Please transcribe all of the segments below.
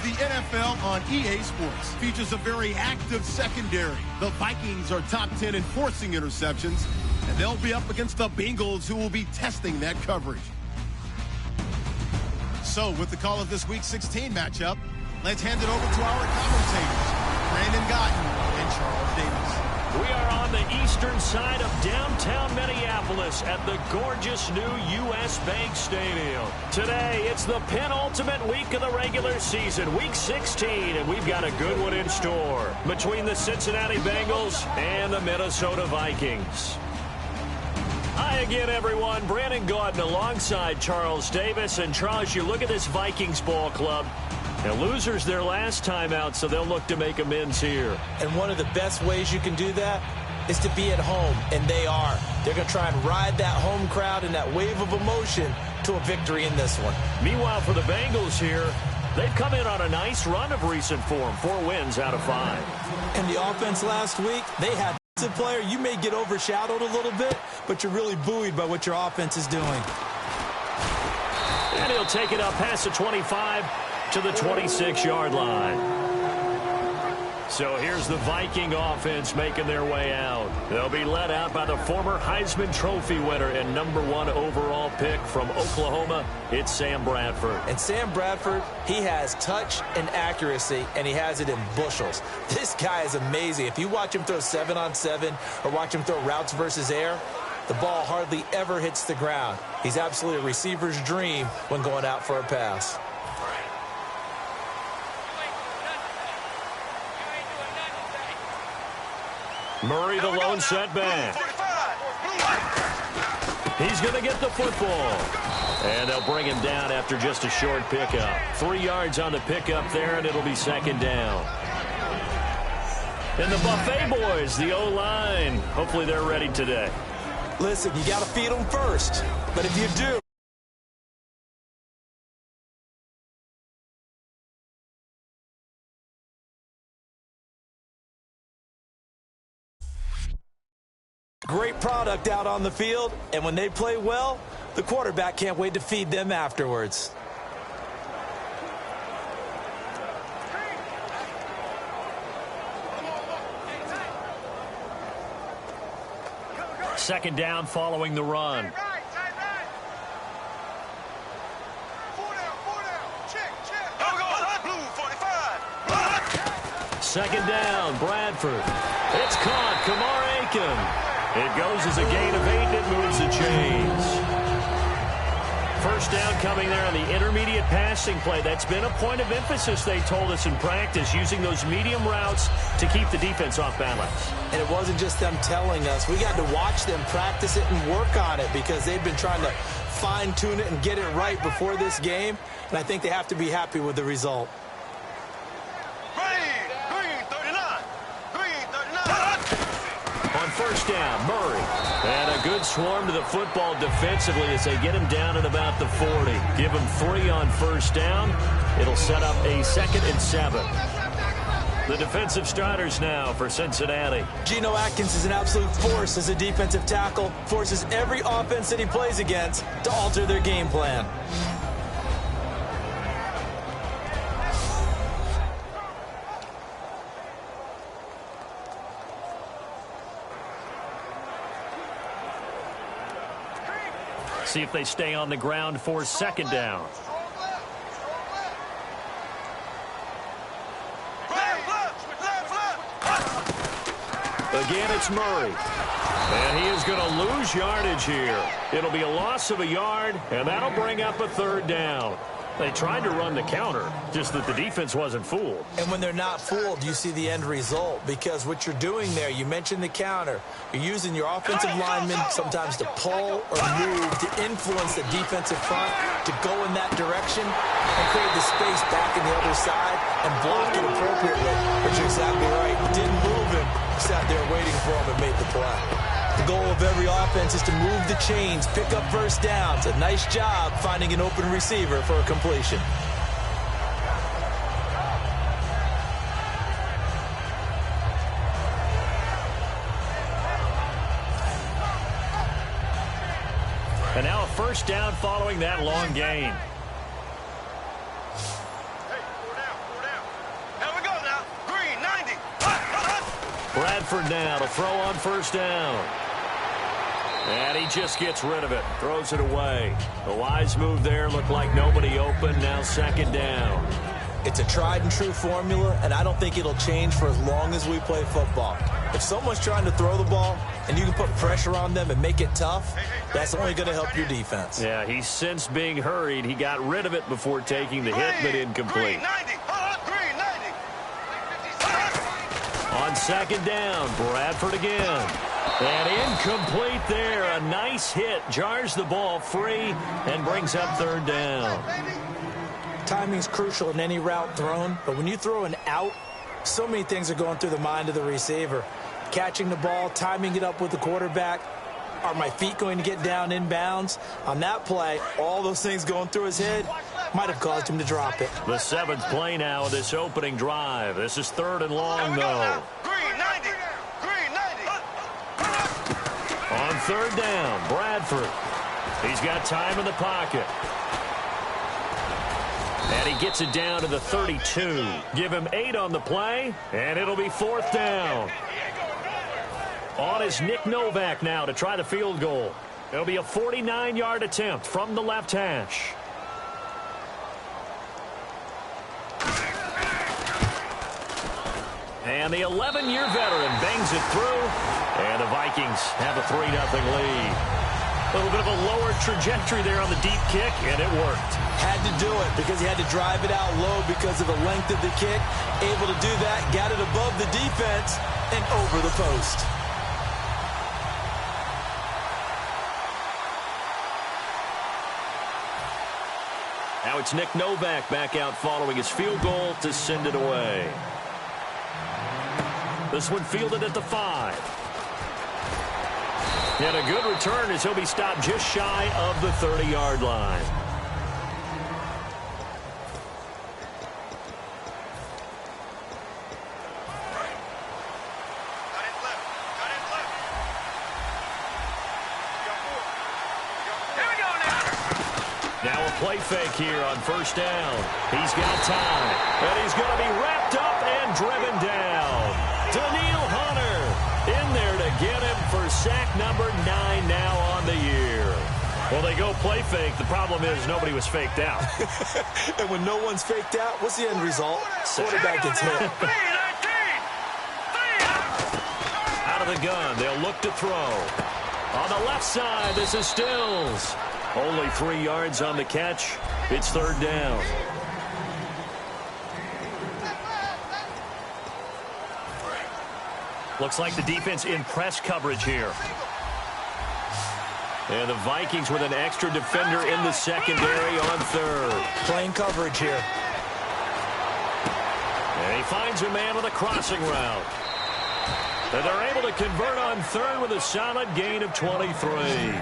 the NFL on EA Sports. Features a very active secondary. The Vikings are top 10 in forcing interceptions, and they'll be up against the Bengals, who will be testing that coverage. So, with the call of this Week 16 matchup, let's hand it over to our commentators, Brandon Gotten and Charles Davis. We are on the eastern side of downtown Minneapolis at the gorgeous new U.S. Bank Stadium. Today, it's the penultimate week of the regular season, Week 16, and we've got a good one in store between the Cincinnati Bengals and the Minnesota Vikings. Hi again, everyone. Brandon Gaudin alongside Charles Davis. And Charles, you look at this Vikings ball club. Now, losers their last time out, so they'll look to make amends here. And one of the best ways you can do that is to be at home, and they are. They're going to try and ride that home crowd and that wave of emotion to a victory in this one. Meanwhile, for the Bengals here, they've come in on a nice run of recent form, 4 wins out of 5. And the offense last week, they had a player. You may get overshadowed a little bit, but you're really buoyed by what your offense is doing. And he'll take it up past the 25 to the 26-yard line. So here's the Viking offense making their way out. They'll be led out by the former Heisman Trophy winner and #1 overall pick from Oklahoma. It's Sam Bradford. And Sam Bradford, he has touch and accuracy, and he has it in bushels. This guy is amazing. If you watch him throw 7-on-7 or watch him throw routes versus air, the ball hardly ever hits the ground. He's absolutely a receiver's dream when going out for a pass. Murray, the lone setback. He's going to get the football. And they'll bring him down after just a short pickup. 3 yards on the pickup there, and it'll be second down. And the Buffet boys, the O-line, hopefully they're ready today. Listen, you got to feed them first. But if you do, great product out on the field, and when they play well, the quarterback can't wait to feed them afterwards. Second down following the run. Second down, Bradford. It's caught, Kamar Aiken. It goes as a gain of 8, and it moves the chains. First down coming there on the intermediate passing play. That's been a point of emphasis, they told us in practice, using those medium routes to keep the defense off balance. And it wasn't just them telling us. We got to watch them practice it and work on it because they've been trying to fine-tune it and get it right before this game. And I think they have to be happy with the result. On first down, Murray. And a good swarm to the football defensively as they get him down at about the 40. Give him 3 on first down. It'll set up a 2nd and 7. The defensive starters now for Cincinnati. Geno Atkins is an absolute force as a defensive tackle. Forces every offense that he plays against to alter their game plan. See if they stay on the ground for second down. Again, it's Murray. And he is going to lose yardage here. It'll be a loss of a yard, and that'll bring up a 3rd down. They tried to run the counter, just that the defense wasn't fooled. And when they're not fooled, you see the end result. Because what you're doing there, you mentioned the counter. You're using your offensive linemen sometimes to pull or move to influence the defensive front to go in that direction and create the space back in the other side and block it appropriately. But you're exactly right. Didn't move him. Sat there waiting for him and made the play. The goal of every offense is to move the chains, pick up first downs. A nice job finding an open receiver for a completion. And now a first down following that long gain. Bradford now to throw on first down. And he just gets rid of it, throws it away. A wise move there, looked like nobody open, now second down. It's a tried-and-true formula, and I don't think it'll change for as long as we play football. If someone's trying to throw the ball and you can put pressure on them and make it tough, that's only going to help your defense. Yeah, he sensed being hurried. He got rid of it before taking the hit, but incomplete. On second down, Bradford again. And incomplete there. A nice hit. Jars the ball free and brings up third down. Timing's crucial in any route thrown, but when you throw an out, so many things are going through the mind of the receiver. Catching the ball, timing it up with the quarterback. Are my feet going to get down inbounds? On that play, all those things going through his head might have caused him to drop it. The seventh play now of this opening drive. This is third and long, though. On third down, Bradford. He's got time in the pocket. And he gets it down to the 32. Give him 8 on the play, and it'll be fourth down. On is Nick Novak now to try the field goal. It'll be a 49-yard attempt from the left hash. And the 11-year veteran bangs it through, and the Vikings have a 3-0 lead. A little bit of a lower trajectory there on the deep kick, and it worked. Had to do it because he had to drive it out low because of the length of the kick. Able to do that, got it above the defense and over the post. Now it's Nick Novak back out following his field goal to send it away. This one fielded at the 5. And a good return as he'll be stopped just shy of the 30-yard line. Now a play fake here on first down. He's got time, and he's going to be wrapped up and driven down. Daniil Hunter in there to get him for sack number 9 now on the year. Well, they go play fake. The problem is nobody was faked out. And when no one's faked out, what's the end result? Quarterback gets hit. Out of the gun, they'll look to throw. On the left side, this is Stills. Only 3 yards on the catch. It's third down. Looks like the defense in press coverage here. And the Vikings with an extra defender in the secondary on third. Playing coverage here. And he finds a man with a crossing route. And they're able to convert on third with a solid gain of 23.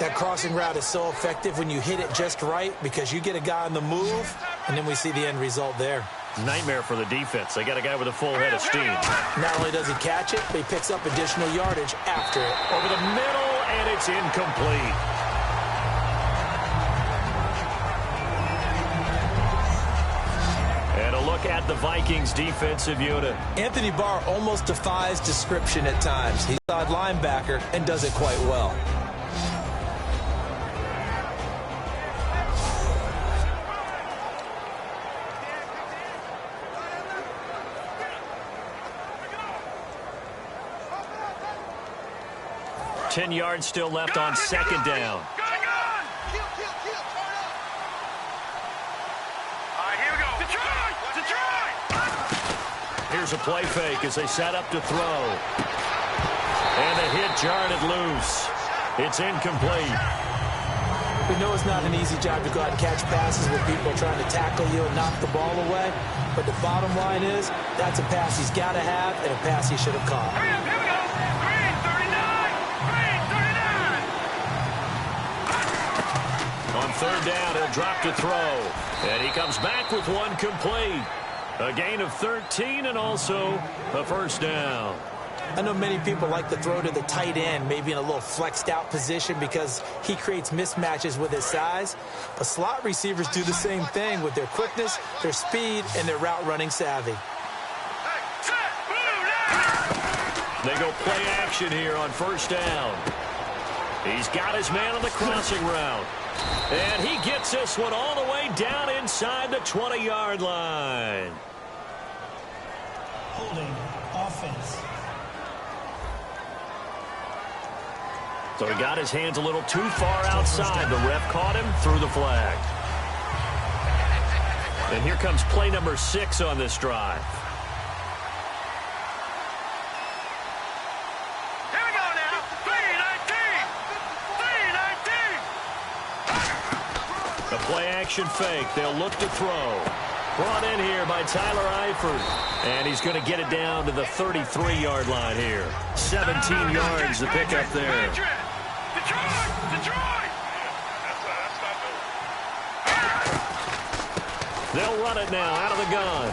That crossing route is so effective when you hit it just right because you get a guy on the move, and then we see the end result there. Nightmare for the defense. They got a guy with a full head of steam. Not only does he catch it, but he picks up additional yardage after it. Over the middle, and it's incomplete. And a look at the Vikings defensive unit. Anthony Barr almost defies description at times. He's a linebacker and does it quite well. Ten yards still left on second down. Here's a play fake as they set up to throw. And the hit jarred it loose. It's incomplete. We know it's not an easy job to go out and catch passes where people are trying to tackle you and knock the ball away. But the bottom line is that's a pass he's got to have and a pass he should have caught. On third down, he'll drop to throw. And he comes back with one complete. A gain of 13 and also a first down. I know many people like to throw to the tight end, maybe in a little flexed out position because he creates mismatches with his size. But slot receivers do the same thing with their quickness, their speed, and their route running savvy. They go play action here on first down. He's got his man on the crossing route. And he gets this one all the way down inside the 20-yard line. Holding offense. So he got his hands a little too far outside. The ref caught him, threw the flag. And here comes play number 6 on this drive. Here we go now. 319. 319. A play-action fake. They'll look to throw. Brought in here by Tyler Eifert. And he's going to get it down to the 33-yard line here. 17 yards to pick up there. Detroit! They'll run it now out of the gun.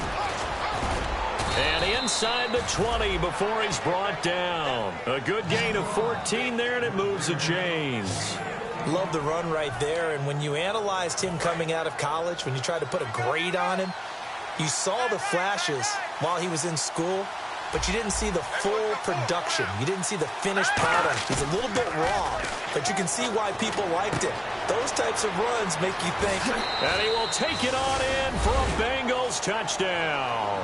And inside the 20 before he's brought down. A good gain of 14 there, and it moves the chains. Love the run right there, and when you analyzed him coming out of college, when you tried to put a grade on him, you saw the flashes while he was in school, but you didn't see the full production. You didn't see the finished product. He's a little bit raw, but you can see why people liked it. Those types of runs make you think. And he will take it on in for a Bengals touchdown.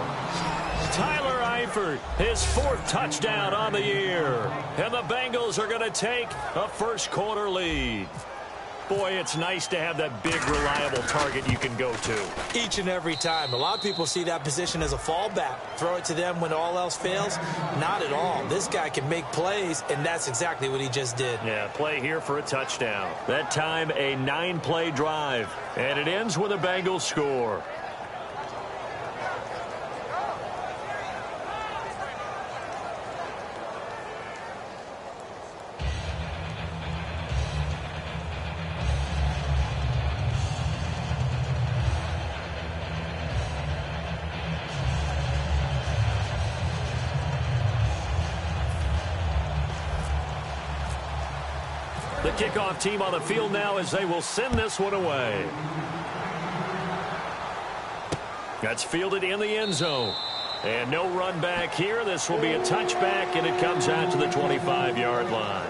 Tyler Eifert, his 4th touchdown on the year. And the Bengals are going to take a first-quarter lead. Boy, it's nice to have that big, reliable target you can go to. Each and every time. A lot of people see that position as a fallback. Throw it to them when all else fails. Not at all. This guy can make plays, and that's exactly what he just did. Yeah, play here for a touchdown. That time, a 9-play drive. And it ends with a Bengals score. The kickoff team on the field now as they will send this one away. That's fielded in the end zone. And no run back here. This will be a touchback, and it comes out to the 25-yard line.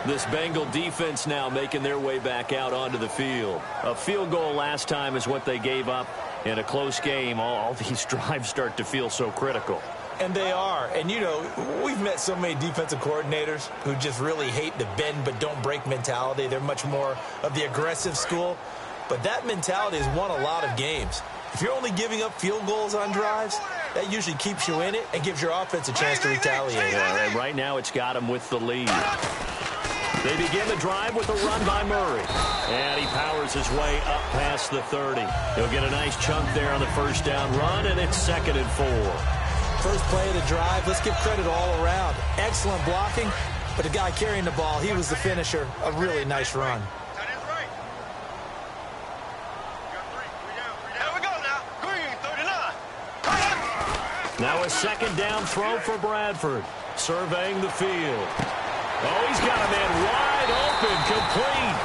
This Bengal defense now making their way back out onto the field. A field goal last time is what they gave up in a close game. All these drives start to feel so critical. And they are. And, you know, we've met so many defensive coordinators who just really hate the bend but don't break mentality. They're much more of the aggressive school. But that mentality has won a lot of games. If you're only giving up field goals on drives, that usually keeps you in it and gives your offense a chance to retaliate. Yeah, and right now it's got him with the lead. They begin the drive with a run by Murray. And he powers his way up past the 30. He'll get a nice chunk there on the first down run, and it's 2nd and 4. First play of the drive, let's give credit all around. Excellent blocking, but the guy carrying the ball, he was the finisher. A really nice run. Now a 2nd down throw for Bradford. Surveying the field. Oh, he's got a man wide open, complete.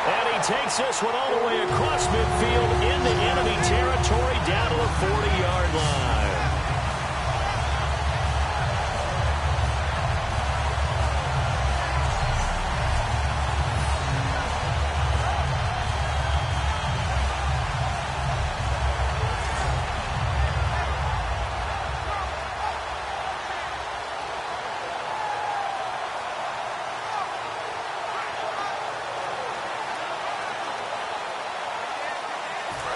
And he takes this one all the way across midfield into enemy territory down to the 40-yard line.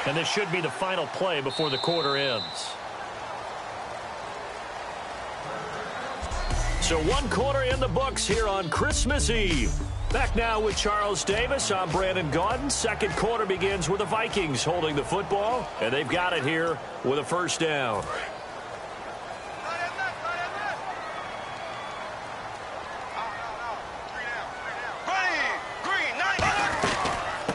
And this should be the final play before the quarter ends. So 1 quarter in the books here on Christmas Eve. Back now with Charles Davis. I'm Brandon Gaudin. 2nd quarter begins with the Vikings holding the football. And they've got it here with a first down.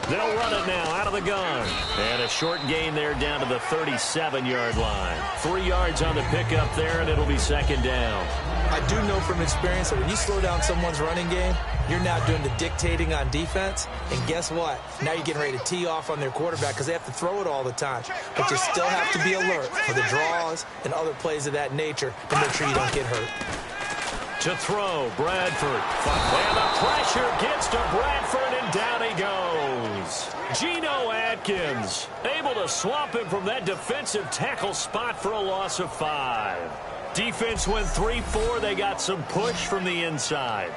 They'll run it now out of the gun. And a short gain there down to the 37-yard line. 3 yards on the pickup there, and it'll be 2nd down. I do know from experience that when you slow down someone's running game, you're now doing the dictating on defense. And guess what? Now you're getting ready to tee off on their quarterback because they have to throw it all the time. But you still have to be alert for the draws and other plays of that nature to make sure you don't get hurt. To throw, Bradford. And the pressure gets to Bradford, and down he goes. Geno Atkins able to swamp him from that defensive tackle spot for a loss of 5. Defense went 3-4. They got some push from the inside.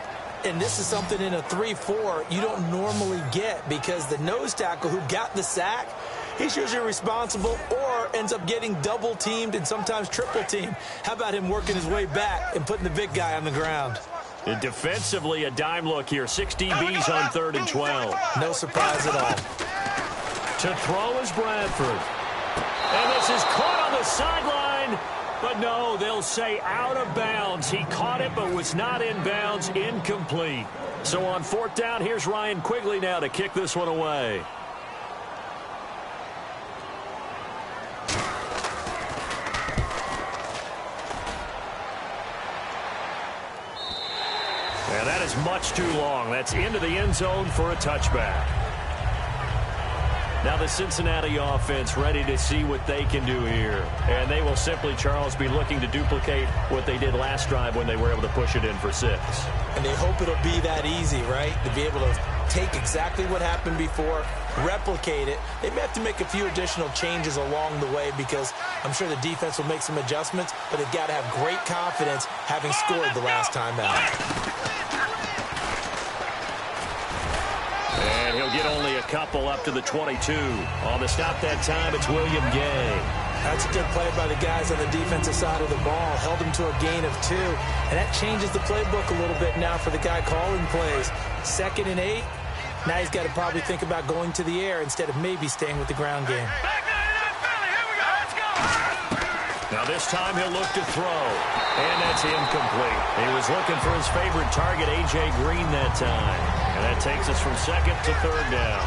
And this is something in a 3-4 you don't normally get, because the nose tackle who got the sack, he's usually responsible or ends up getting double-teamed and sometimes triple-teamed. How about him working his way back and putting the big guy on the ground? And defensively, a dime look here. 6 DBs on 3rd and 12. No surprise at all. To throw is Bradford. And this is caught on the sideline. But no, they'll say out of bounds. He caught it but was not in bounds. Incomplete. So on 4th down, here's Ryan Quigley now to kick this one away. And that is much too long. That's into the end zone for a touchback. Now the Cincinnati offense ready to see what they can do here. And they will simply, Charles, be looking to duplicate what they did last drive when they were able to push it in for 6. And they hope it'll be that easy, right? To be able to take exactly what happened before, replicate it. They may have to make a few additional changes along the way, because I'm sure the defense will make some adjustments, but they've got to have great confidence having scored the last time out. And he'll get only a couple up to the 22. On the stop that time, it's William Gay. That's a good play by the guys on the defensive side of the ball. Held him to a gain of 2. And that changes the playbook a little bit now for the guy calling plays. 2nd and 8. Now he's got to probably think about going to the air instead of maybe staying with the ground game. Now this time he'll look to throw. And that's incomplete. He was looking for his favorite target, A.J. Green, that time. And that takes us from 2nd to 3rd down.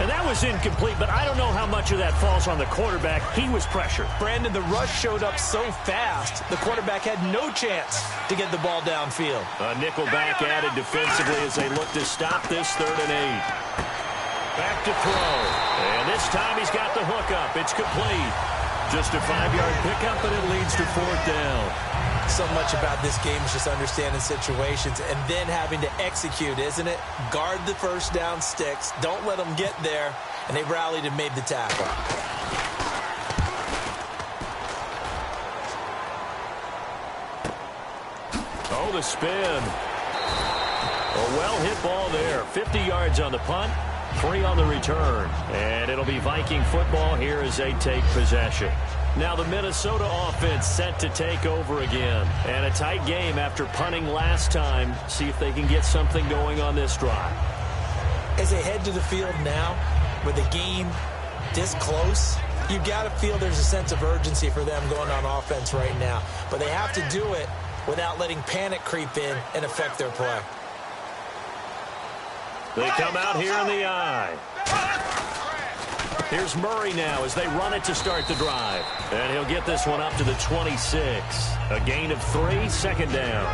And that was incomplete, but I don't know how much of that falls on the quarterback. He was pressured. Brandon, the rush showed up so fast, the quarterback had no chance to get the ball downfield. A nickel back added defensively as they look to stop this 3rd and 8. Back to throw. And this time he's got the hookup. It's complete. Just a 5-yard pickup, and it leads to 4th down. So much about this game is just understanding situations and then having to execute, isn't it? Guard the first down sticks. Don't let them get there. And they rallied and made the tackle. Oh, the spin. A well-hit ball there. 50 yards on the punt, 3 on the return. And it'll be Viking football here as they take possession. Now the Minnesota offense set to take over again. And a tight game after punting last time. See if they can get something going on this drive. As they head to the field now, with the game this close, you've got to feel there's a sense of urgency for them going on offense right now. But they have to do it without letting panic creep in and affect their play. They come out here in the eye. Here's Murray now as they run it to start the drive. And he'll get this one up to the 26. A gain of 3, 2nd down.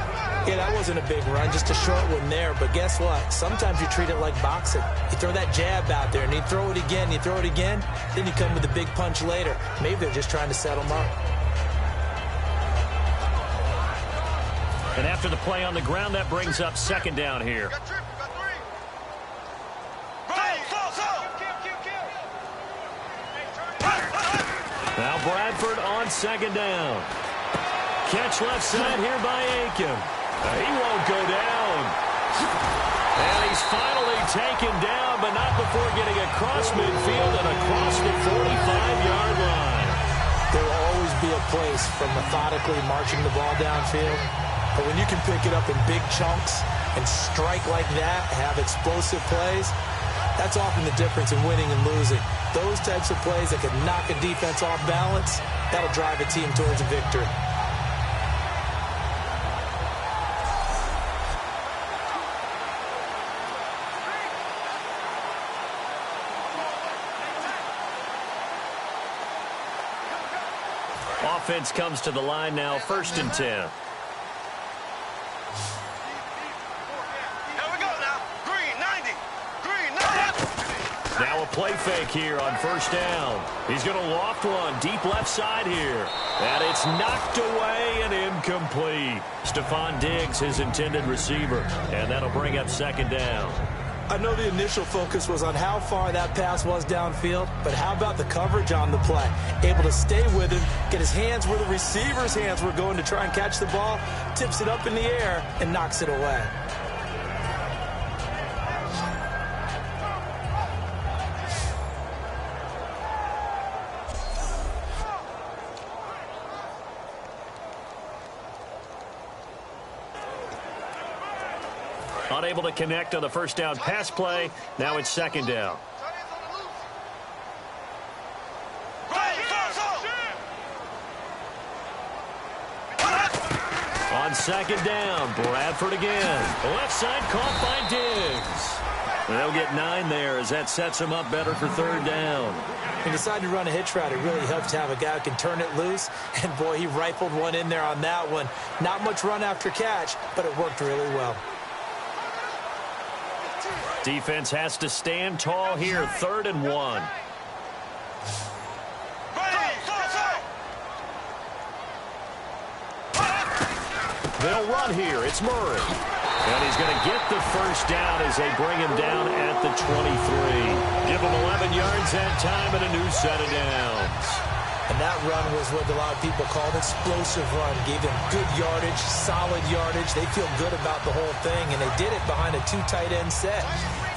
Yeah, that wasn't a big run, just a short one there. But guess what? Sometimes you treat it like boxing. You throw that jab out there, and you throw it again, you throw it again, then you come with a big punch later. Maybe they're just trying to settle them up. And after the play on the ground, that brings up 2nd down here. Now Bradford on 2nd down. Catch left side here by Aiken. He won't go down. And he's finally taken down, but not before getting across midfield and across the 45-yard line. There will always be a place for methodically marching the ball downfield. But when you can pick it up in big chunks and strike like that, have explosive plays, that's often the difference in winning and losing. Those types of plays that can knock a defense off balance, that'll drive a team towards a victory. Offense comes to the line now, 1st and 10. play fake here on first down. He's going to loft one deep left side here. And it's knocked away and incomplete. Stephon Diggs, his intended receiver. And that'll bring up second down. I know the initial focus was on how far that pass was downfield, but how about the coverage on the play? Able to stay with him, get his hands where the receiver's hands were going to try and catch the ball, tips it up in the air, and knocks it away. Unable to connect on the first down pass play. Now it's second down. On second down, Bradford again. Left side caught by Diggs. They'll get 9 there as that sets him up better for third down. He decided to run a hitch route. It really helps to have a guy who can turn it loose. And, boy, he rifled one in there on that one. Not much run after catch, but it worked really well. Defense has to stand tall here, 3rd and 1. They'll run here. It's Murray. And he's going to get the first down as they bring him down at the 23. Give him 11 yards that time and a new set of downs. And that run was what a lot of people call an explosive run. Gave them good yardage, solid yardage. They feel good about the whole thing, and they did it behind a 2 tight end set.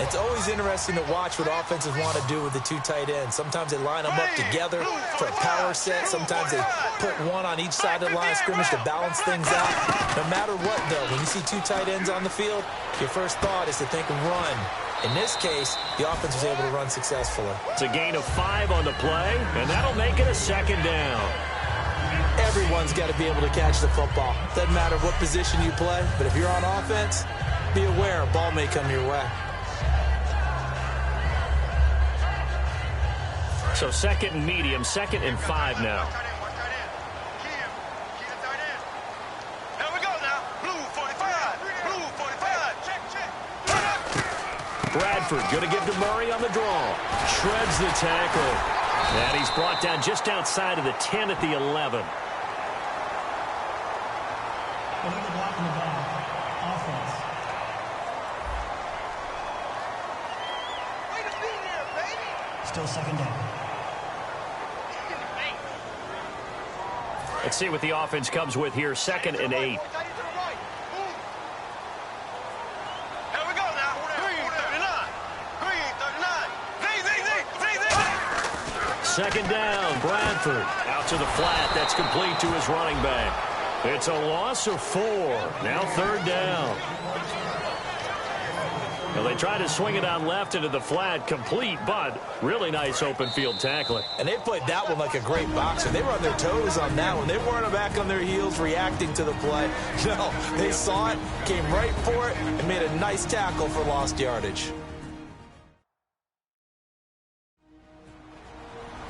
It's always interesting to watch what offenses want to do with the 2 tight ends. Sometimes they line them up together for a power set. Sometimes they put one on each side of the line of scrimmage to balance things out. No matter what, though, when you see 2 tight ends on the field, your first thought is to think run. In this case, the offense was able to run successfully. It's a gain of 5 on the play, and that'll make it a second down. Everyone's got to be able to catch the football. Doesn't matter what position you play, but if you're on offense, be aware a ball may come your way. So 2nd and medium, 2nd and 5 now. Bradford going to give to Murray on the draw. Shreds the tackle. And he's brought down just outside of the 10 at the 11. Illegal block in the back. Offense. Way to be there, baby. Still second down. Let's see what the offense comes with here. 2nd and 8. Second down, Bradford. Out to the flat. That's complete to his running back. It's a loss of 4. Now 3rd down. Well, they try to swing it out left into the flat, complete, but really nice open field tackling. And they played that one like a great boxer. They were on their toes on that one. They weren't back on their heels reacting to the play. No, they saw it, came right for it, and made a nice tackle for lost yardage.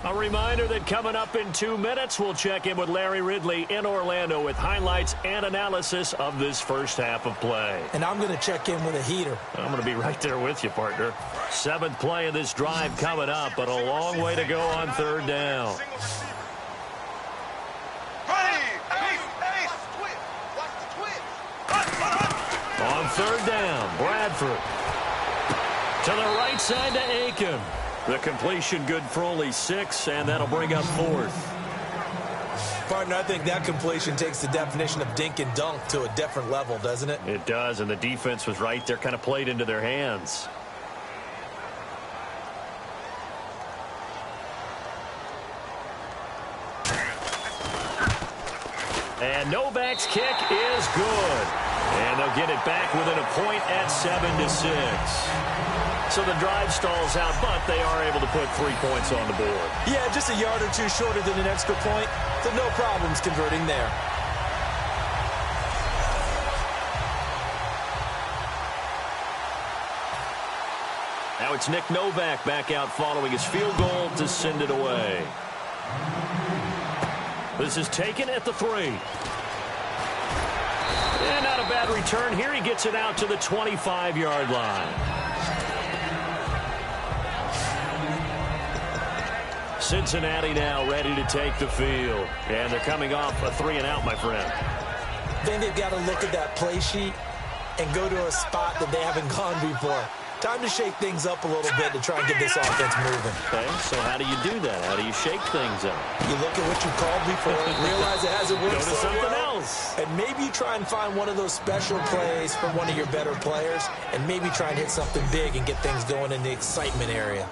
A reminder that coming up in 2 minutes, we'll check in with Larry Ridley in Orlando with highlights and analysis of this first half of play. And I'm going to check in with a heater. I'm going to be right there with you, partner. 7th play of this drive coming up, but a long way to go on 3rd down. On 3rd down, Bradford. To the right side to Aiken. The completion good for only 6, and that'll bring up 4th. Partner, I think that completion takes the definition of dink and dunk to a different level, doesn't it? It does, and the defense was right there, kind of played into their hands. And Novak's kick is good. And they'll get it back within a point at 7-6. So the drive stalls out, but they are able to put 3 points on the board. Yeah, just a yard or 2 shorter than an extra point, so no problems converting there. Now it's Nick Novak back out following his field goal to send it away. This is taken at the 3. And not a bad return here. He gets it out to the 25-yard line. Cincinnati now ready to take the field. And they're coming off a 3-and-out, my friend. Then they've got to look at that play sheet and go to a spot that they haven't gone before. Time to shake things up a little bit to try and get this offense moving. Okay, so how do you do that? How do you shake things up? You look at what you called before, realize it hasn't worked Go to so something well, else. and maybe you try and find one of those special plays from one of your better players, and maybe try and hit something big and get things going in the excitement area.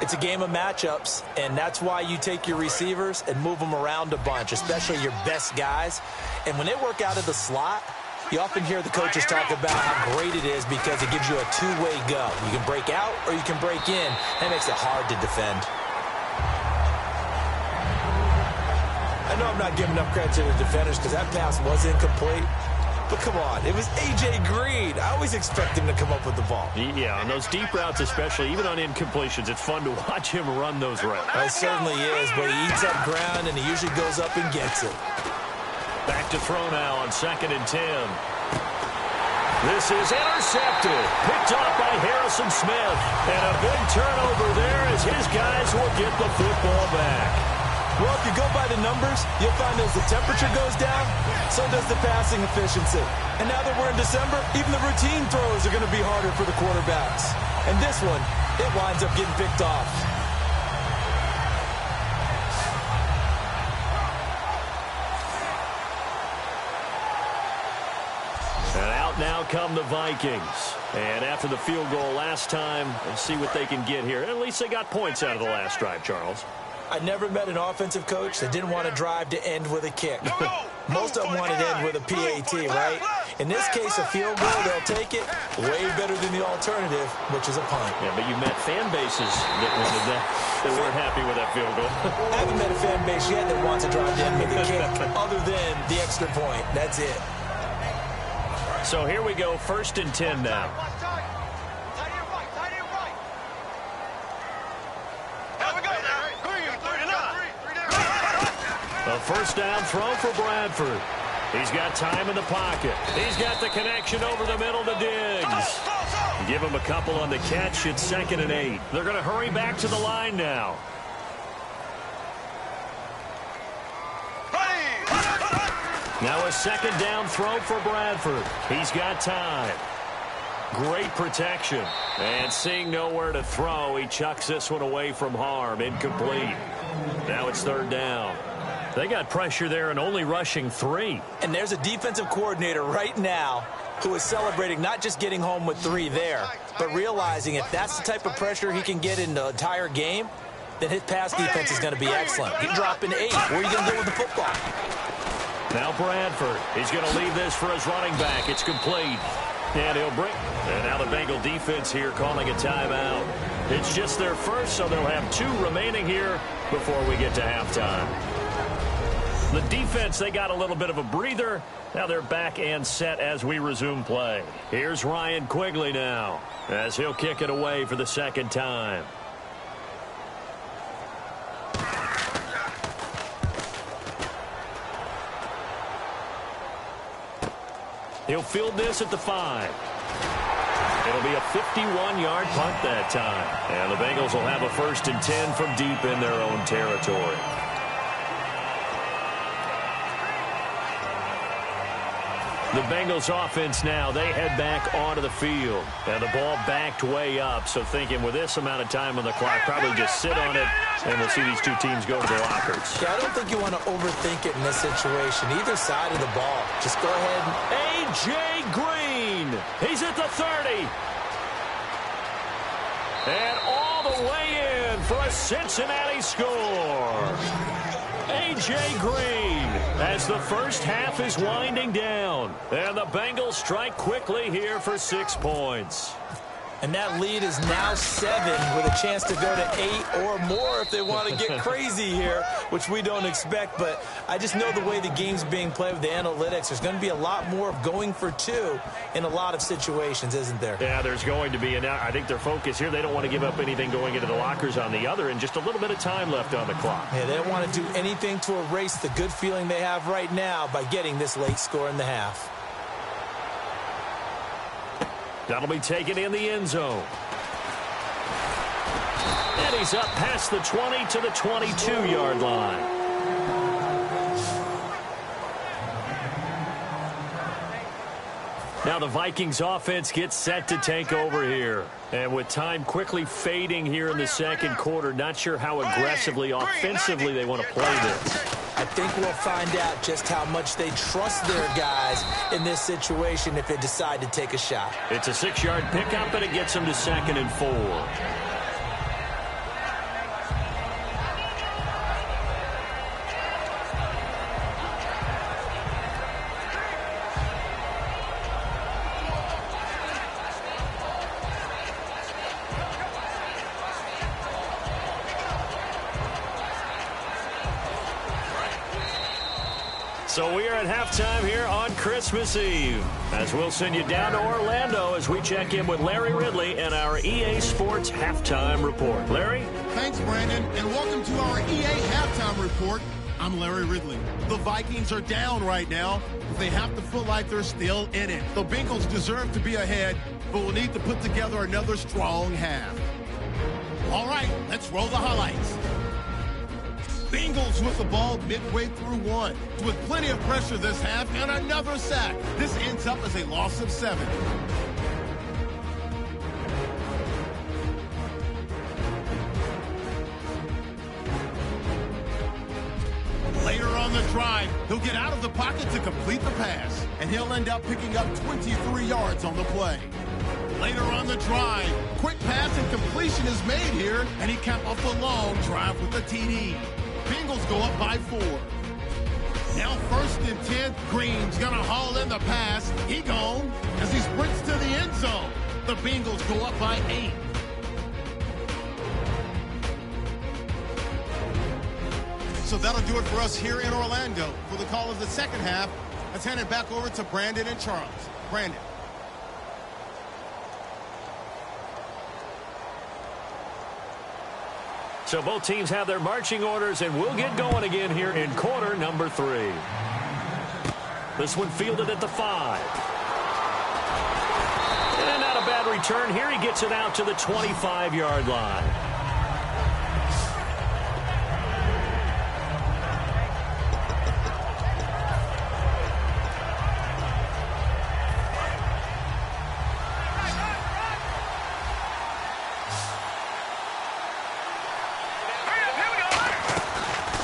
It's a game of matchups, and that's why you take your receivers and move them around a bunch, especially your best guys. And when they work out of the slot, you often hear the coaches talk about how great it is because it gives you a two-way go. You can break out or you can break in. That makes it hard to defend. I know I'm not giving enough credit to the defenders because that pass was incomplete. But come on, it was A.J. Green. I always expect him to come up with the ball. Yeah, on those deep routes especially, even on incompletions, it's fun to watch him run those routes. It certainly is, but he eats up ground and he usually goes up and gets it. Back to throw now on 2nd and 10. This is intercepted. Picked off by Harrison Smith. And a big turnover there as his guys will get the football back. Well, if you go by the numbers, you'll find as the temperature goes down, so does the passing efficiency. And now that we're in December, even the routine throws are going to be harder for the quarterbacks. And this one, it winds up getting picked off. And out now come the Vikings. And after the field goal last time, let's see what they can get here. At least they got points out of the last drive, Charles. I never met an offensive coach that didn't want to drive to end with a kick. Most of them want to end with a PAT, right? In this case, a field goal, they'll take it way better than the alternative, which is a punt. Yeah, but you met fan bases that wanted that, that weren't happy with that field goal. I haven't met a fan base yet that wants to drive to end with a kick other than the extra point. That's it. So here we go, 1st and 10 now. A first down throw for Bradford. He's got time in the pocket. He's got the connection over the middle to Diggs. Give him a couple on the catch. It's 2nd and 8. They're going to hurry back to the line now. Now a 2nd down throw for Bradford. He's got time. Great protection. And seeing nowhere to throw, he chucks this one away from harm. Incomplete. Now it's 3rd down. They got pressure there and only rushing 3. And there's a defensive coordinator right now who is celebrating not just getting home with 3 there, but realizing if that's the type of pressure he can get in the entire game, then his pass defense is going to be excellent. You're dropping 8. Where are you going to go with the football? Now Bradford. He's going to leave this for his running back. It's complete. And he'll bring. And now the Bengal defense here calling a timeout. It's just their first, so they'll have 2 remaining here before we get to halftime. The defense, they got a little bit of a breather. Now they're back and set as we resume play. Here's Ryan Quigley now as he'll kick it away for the 2nd time. He'll field this at the 5. It'll be a 51-yard punt that time. And the Bengals will have a 1st and 10 from deep in their own territory. The Bengals offense now, they head back onto the field. And the ball backed way up, so thinking with this amount of time on the clock, probably just sit on it, and we'll see these 2 teams go to the lockers. Yeah, I don't think you want to overthink it in this situation. Either side of the ball. Just go ahead. A.J. Green. He's at the 30. And all the way in for a Cincinnati score. A.J. Green as the first half is winding down. And the Bengals strike quickly here for 6 points. And that lead is now 7 with a chance to go to 8 or more if they want to get crazy here, which we don't expect. But I just know the way the game's being played with the analytics, there's going to be a lot more of going for 2 in a lot of situations, isn't there? Yeah, there's going to be. And now I think their focus here, they don't want to give up anything going into the lockers on the other, and just a little bit of time left on the clock. Yeah, they don't want to do anything to erase the good feeling they have right now by getting this late score in the half. That'll be taken in the end zone. And he's up past the 20 to the 22-yard line. Now the Vikings offense gets set to take over here. And with time quickly fading here in the second quarter, not sure how aggressively, offensively they want to play this. I think we'll find out just how much they trust their guys in this situation if they decide to take a shot. It's a 6-yard pickup, and it gets them to 2nd and 4. So we are at halftime here on Christmas Eve, as we'll send you down to Orlando as we check in with Larry Ridley and our EA Sports Halftime Report. Larry? Thanks, Brandon, and welcome to our EA Halftime Report. I'm Larry Ridley. The Vikings are down right now, but they have to feel like they're still in it. The Bengals deserve to be ahead, but will need to put together another strong half. All right, let's roll the highlights. Bengals with the ball midway through one, with plenty of pressure this half and another sack. This ends up as a loss of 7. Later on the drive, he'll get out of the pocket to complete the pass, and he'll end up picking up 23 yards on the play. Later on the drive, quick pass and completion is made here, and he capped off the long drive with the TD. Bengals go up by 4. Now 1st and 10. Green's going to haul in the pass. He gone as he sprints to the end zone. The Bengals go up by 8. So that'll do it for us here in Orlando. For the call of the second half, let's hand it back over to Brandon and Charles. Brandon. So both teams have their marching orders, and we'll get going again here in quarter number 3. This one fielded at the 5. And not a bad return here. He gets it out to the 25-yard line.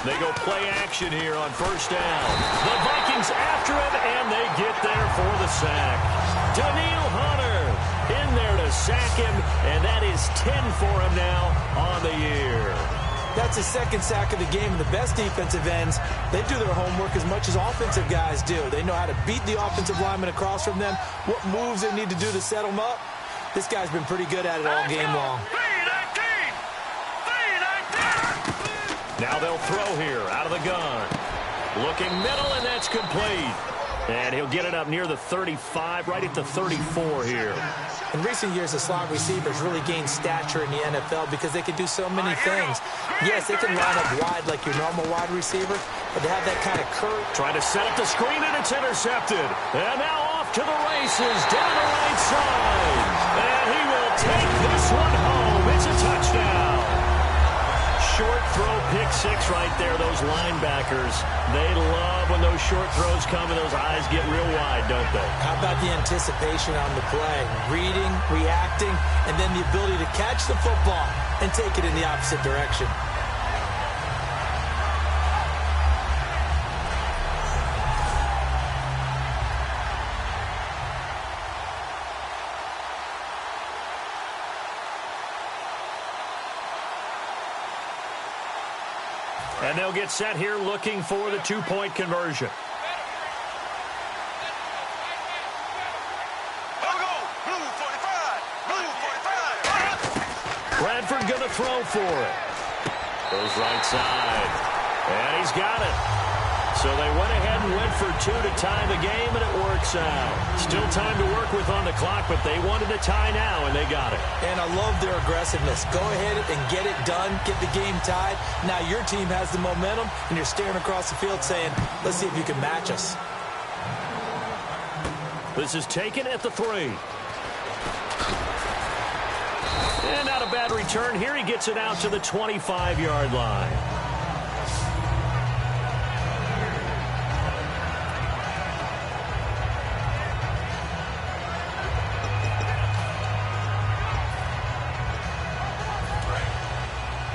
They go play action here on 1st down. The Vikings after it, and they get there for the sack. Daniil Hunter in there to sack him, and that is 10 for him now on the year. That's his 2nd sack of the game, and the best defensive ends, they do their homework as much as offensive guys do. They know how to beat the offensive lineman across from them, what moves they need to do to set them up. This guy's been pretty good at it all game long. Now they'll throw here out of the gun. Looking middle, and that's complete. And he'll get it up near the 35, right at the 34 here. In recent years, the slot receivers really gained stature in the NFL because they can do so many things. Yes, they can line up wide like your normal wide receiver, but they have that kind of curve. Trying to set up the screen, and it's intercepted. And now off to the races, down the right side. And he will take this one home. It's a touchdown. Short throw, pick 6 right there. Those linebackers, they love when those short throws come and those eyes get real wide, don't they? How about the anticipation on the play? Reading, reacting, and then the ability to catch the football and take it in the opposite direction. And they'll get set here looking for the 2-point conversion. Bradford going to throw for it. Goes right side. And he's got it. So they went ahead and went for 2 to tie the game, and it works out. Still time to work with on the clock, but they wanted a tie now, and they got it. And I love their aggressiveness. Go ahead and get it done, get the game tied. Now your team has the momentum, and you're staring across the field saying, let's see if you can match us. This is taken at the 3. And not a bad return here. He gets it out to the 25-yard line.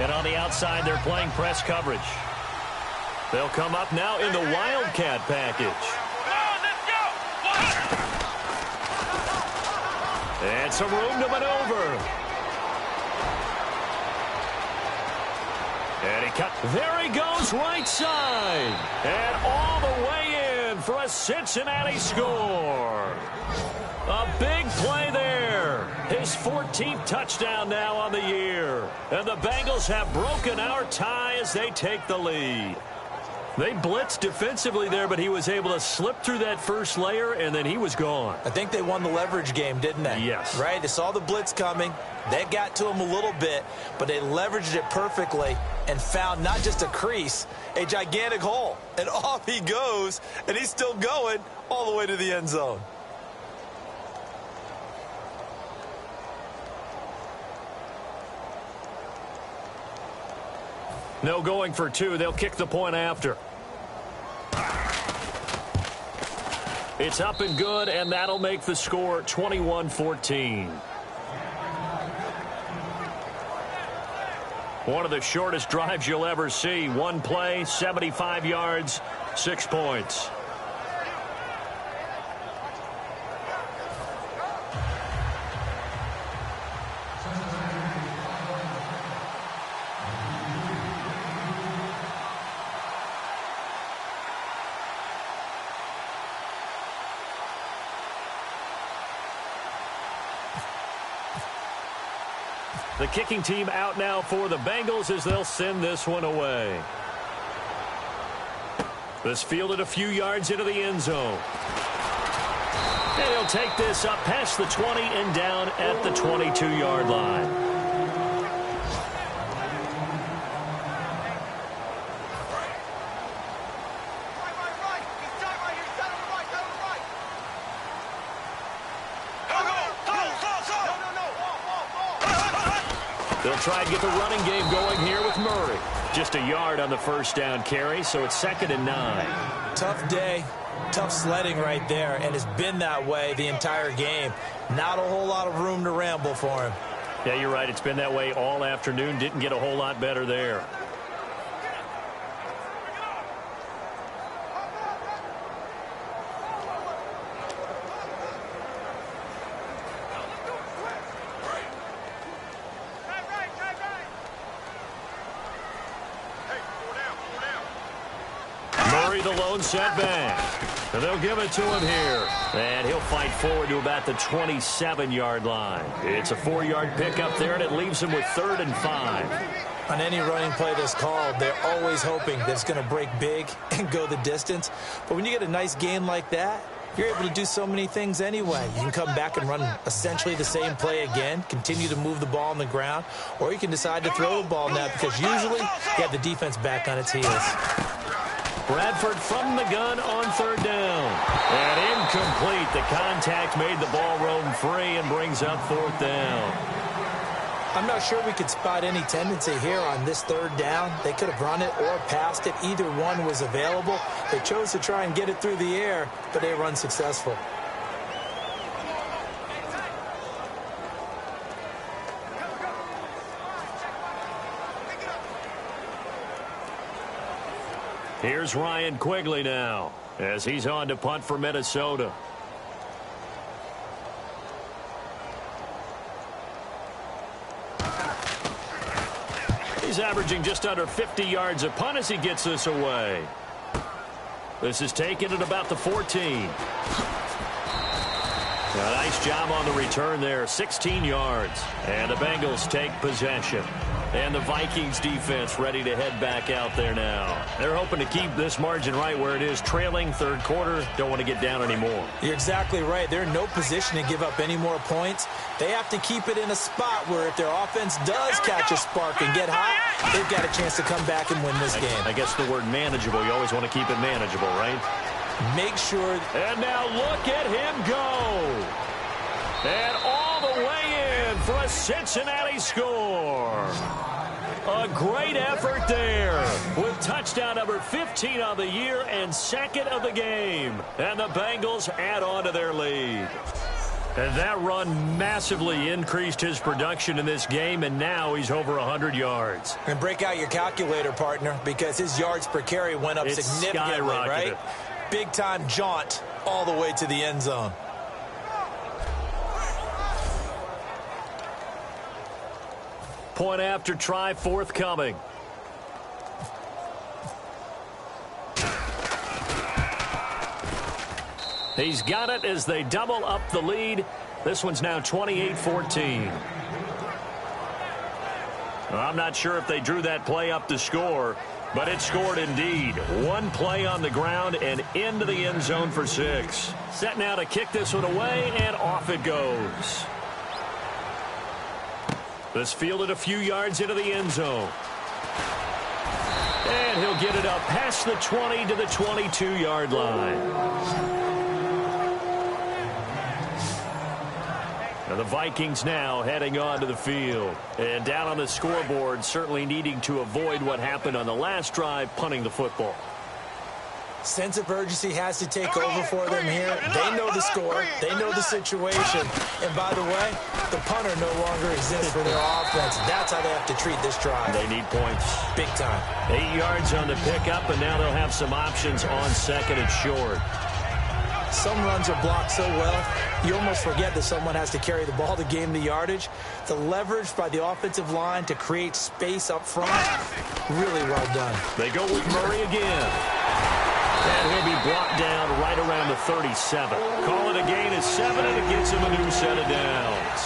And on the outside, they're playing press coverage. They'll come up now in the Wildcat package. And some room to maneuver. And he cut. There he goes, right side. And all the way in for a Cincinnati score. A big play there. His 14th touchdown now on the year. And the Bengals have broken our tie as they take the lead. They blitzed defensively there, but he was able to slip through that first layer, and then he was gone. I think they won the leverage game, didn't they? Yes. Right? They saw the blitz coming. That got to him a little bit, but they leveraged it perfectly and found not just a crease, a gigantic hole. And off he goes, and he's still going all the way to the end zone. No going for two. They'll kick the point after. It's up and good, and that'll make the score 21-14. One of the shortest drives you'll ever see. One play, 75 yards, 6 points. The kicking team out now for the Bengals as they'll send this one away. This fielded a few yards into the end zone. And he'll take this up past the 20 and down at the 22-yard line. They'll try and get the running game going here with Murray. Just a yard on the first down carry, so it's 2nd and 9. Tough day, tough sledding right there, and it's been that way the entire game. Not a whole lot of room to ramble for him. Yeah, you're right. It's been that way all afternoon. Didn't get a whole lot better there. The lone setback. And they'll give it to him here. And he'll fight forward to about the 27-yard line. It's a 4-yard pickup there, and it leaves him with 3rd and 5. On any running play that's called, they're always hoping that it's going to break big and go the distance. But when you get a nice gain like that, you're able to do so many things anyway. You can come back and run essentially the same play again, continue to move the ball on the ground, or you can decide to throw the ball now because usually you have the defense back on its heels. Bradford from the gun on 3rd down. And incomplete. The contact made the ball roam free and brings up 4th down. I'm not sure we could spot any tendency here on this 3rd down. They could have run it or passed it. Either one was available. They chose to try and get it through the air, but they were unsuccessful. Here's Ryan Quigley now as he's on to punt for Minnesota. He's averaging just under 50 yards a punt as he gets this away. This is taken at about the 14. A nice job on the return there, 16 yards. And the Bengals take possession. And the Vikings defense ready to head back out there now. They're hoping to keep this margin right where it is, trailing 3rd quarter. Don't want to get down anymore. You're exactly right. They're in no position to give up any more points. They have to keep it in a spot where if their offense does catch a spark and get hot, they've got a chance to come back and win this game. I guess the word manageable, you always want to keep it manageable, right? Make sure. And now look at him go. And all the way in. in for a Cincinnati score. A great effort there with touchdown number 15 on the year and second of the game. And the Bengals add on to their lead. And that run massively increased his production in this game, and now he's over 100 yards. And break out your calculator, partner, because his yards per carry went up significantly, right? Big-time jaunt all the way to the end zone. Point after try forthcoming. He's got it as they double up the lead. This one's now 28-14. I'm not sure if they drew that play up to score, but it scored indeed. One play on the ground and into the end zone for 6. Set now to kick this one away, and off it goes. This fielded a few yards into the end zone. And he'll get it up past the 20 to the 22-yard line. And the Vikings now heading on to the field. And down on the scoreboard, certainly needing to avoid what happened on the last drive, punting the football. Sense of urgency has to take over for them here. They know the score. They know the situation. And by the way, the punter no longer exists for their offense. That's how they have to treat this drive. They need points. Big time. 8 yards on the pickup, and now they'll have some options on second and short. Some runs are blocked so well, you almost forget that someone has to carry the ball to gain the yardage. The leverage by the offensive line to create space up front, really well done. They go with Murray again. And he'll be brought down right around the 37. Call it a gain of 7, and it gets him a new set of downs.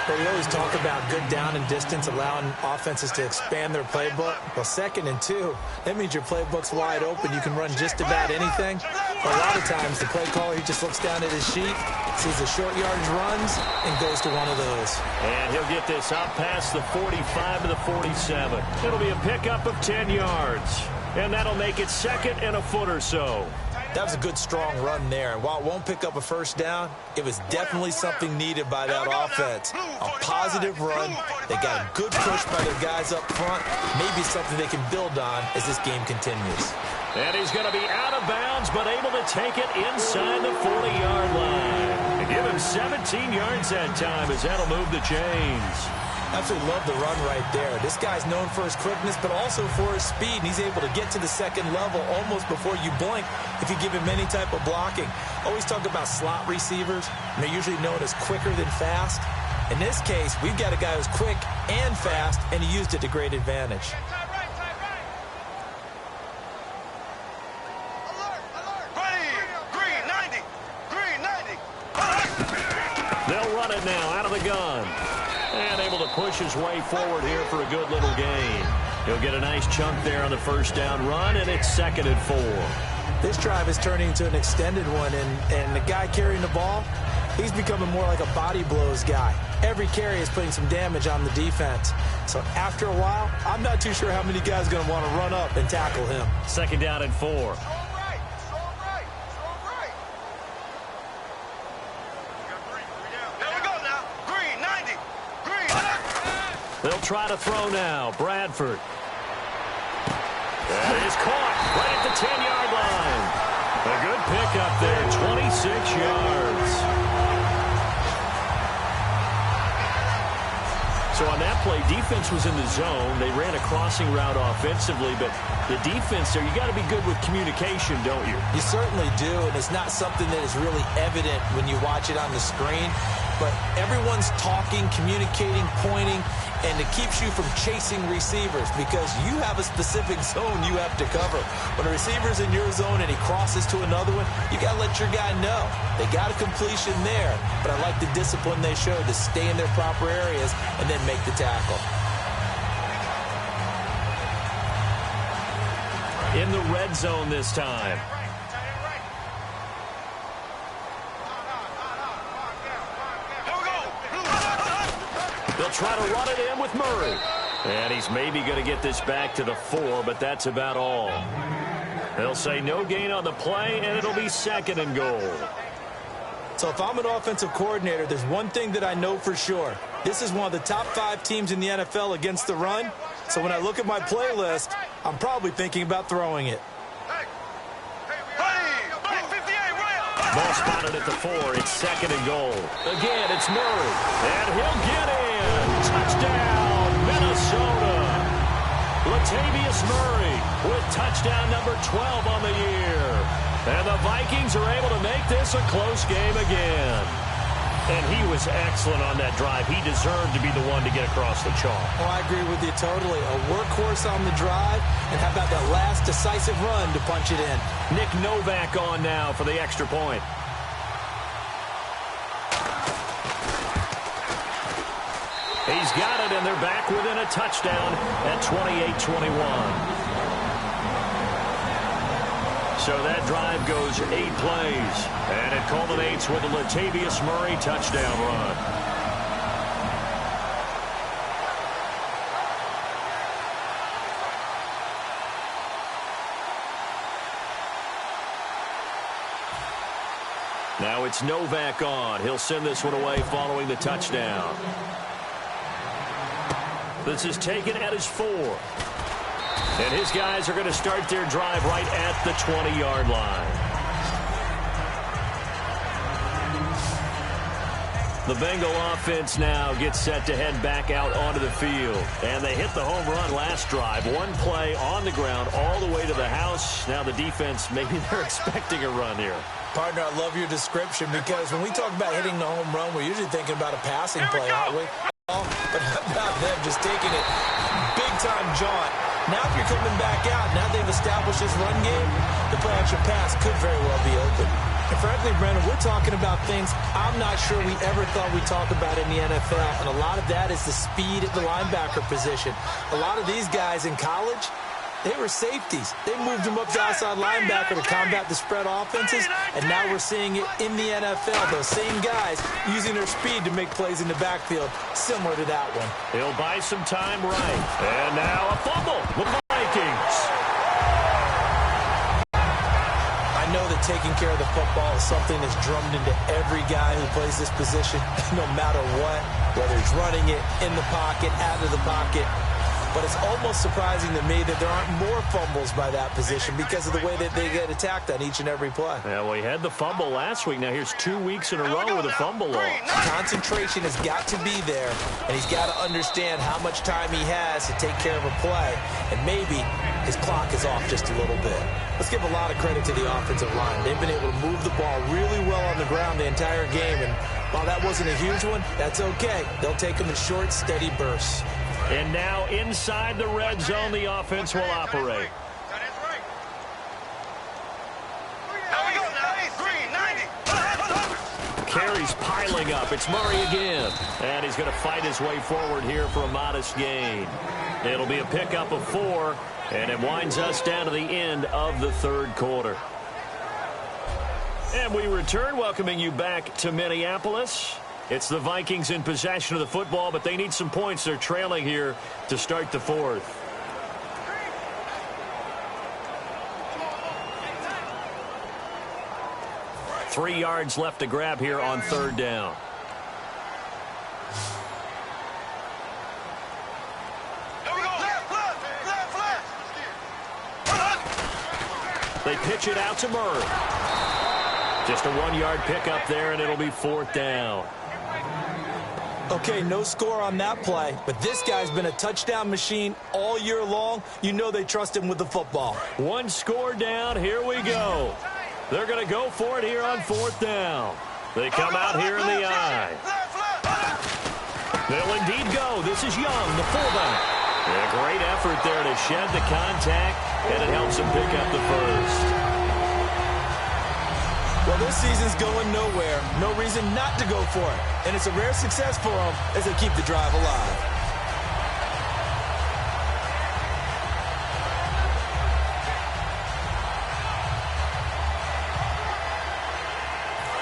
But we always talk about good down and distance, allowing offenses to expand their playbook. Well, 2nd and 2, that means your playbook's wide open. You can run just about anything. But a lot of times, the play caller, he just looks down at his sheet, sees the short yardage runs, and goes to one of those. And he'll get this up past the 45 to the 47. It'll be a pickup of 10 yards. And that'll make it 2nd and a foot or so. That was a good, strong run there. And while it won't pick up a first down, it was definitely something needed by that offense. A positive run. They got a good push by their guys up front. Maybe something they can build on as this game continues. And he's going to be out of bounds, but able to take it inside the 40-yard line. Give him 17 yards that time as that'll move the chains. Absolutely love the run right there. This guy's known for his quickness, but also for his speed. And he's able to get to the second level almost before you blink if you give him any type of blocking. Always talk about slot receivers, and they're usually known as quicker than fast. In this case, we've got a guy who's quick and fast, and he used it to great advantage. They'll run it now out of the gun. And able to push his way forward here for a good little gain. He'll get a nice chunk there on the first down run, and it's 2nd and 4. This drive is turning into an extended one, and the guy carrying the ball, he's becoming more like a body blows guy. Every carry is putting some damage on the defense. So after a while, I'm not too sure how many guys are going to want to run up and tackle him. 2nd down and 4. They'll try to throw now. Bradford. That is caught right at the 10-yard line. A good pickup there, 26 yards. So on that play, defense was in the zone. They ran a crossing route offensively, but the defense there, you got to be good with communication, don't you? You certainly do, and it's not something that is really evident when you watch it on the screen. But everyone's talking, communicating, pointing, and it keeps you from chasing receivers because you have a specific zone you have to cover. When a receiver's in your zone and he crosses to another one, you got to let your guy know. They got a completion there, but I like the discipline they showed to stay in their proper areas and then make the tackle. In the red zone this time. They'll try to run it in with Murray. And he's maybe going to get this back to the 4, but that's about all. They'll say no gain on the play, and it'll be 2nd and goal. So if I'm an offensive coordinator, there's one thing that I know for sure. This is one of the top 5 teams in the NFL against the run. So when I look at my playlist, I'm probably thinking about throwing it. Ball spotted at the 4. It's 2nd and goal. Again, it's Murray. And he'll get in. Touchdown, Minnesota. Latavius Murray with touchdown number 12 on the year. And the Vikings are able to make this a close game again. And he was excellent on that drive. He deserved to be the one to get across the chalk. Oh, I agree with you totally. A workhorse on the drive. And how about that last decisive run to punch it in? Nick Novak on now for the extra point. He's got it, and they're back within a touchdown at 28-21. So that drive goes 8 plays, and it culminates with a Latavius Murray touchdown run. Now it's Novak on. He'll send this one away following the touchdown. This is taken at his 4. And his guys are going to start their drive right at the 20-yard line. The Bengal offense now gets set to head back out onto the field. And they hit the home run last drive. One play on the ground all the way to the house. Now the defense, maybe they're expecting a run here. Partner, I love your description because when we talk about hitting the home run, we're usually thinking about a passing play, aren't we? But how about them just taking it big-time jaunt? Now if you're coming back out, now they've established this run game, the play-action pass could very well be open. And frankly, Brandon, we're talking about things I'm not sure we ever thought we'd talk about in the NFL, and a lot of that is the speed at the linebacker position. A lot of these guys in college, they were safeties. They moved them up to outside linebacker to combat the spread offenses, and now we're seeing it in the NFL. Those same guys using their speed to make plays in the backfield, similar to that one. He'll buy some time right. And now a fumble with the Vikings. I know that taking care of the football is something that's drummed into every guy who plays this position, no matter what, whether he's running it, in the pocket, out of the pocket. But it's almost surprising to me that there aren't more fumbles by that position because of the way that they get attacked on each and every play. Yeah, well, he had the fumble last week. Now here's 2 weeks in a row with a fumble loss. Concentration has got to be there, and he's got to understand how much time he has to take care of a play, and maybe his clock is off just a little bit. Let's give a lot of credit to the offensive line. They've been able to move the ball really well on the ground the entire game, and while that wasn't a huge one, that's okay. They'll take them in short, steady bursts. And now inside the red zone, the offense will operate. Carries piling up. It's Murray again. And he's going to fight his way forward here for a modest gain. It'll be a pickup of 4, and it winds us down to the end of the third quarter. And we return, welcoming you back to Minneapolis. It's the Vikings in possession of the football, but they need some points. They're trailing here to start the fourth. Three yards left to grab here on third down. They pitch it out to Murray. Just a 1-yard pickup there, and it'll be fourth down. Okay, no score on that play, but this guy's been a touchdown machine all year long. You know they trust him with the football. One score down. Here we go. They're going to go for it here on fourth down. They come out here in the eye. They'll indeed go. This is Young, the fullback. A great effort there to shed the contact, and it helps him pick up the first. Well, this season's going nowhere. No reason not to go for it. And it's a rare success for them as they keep the drive alive.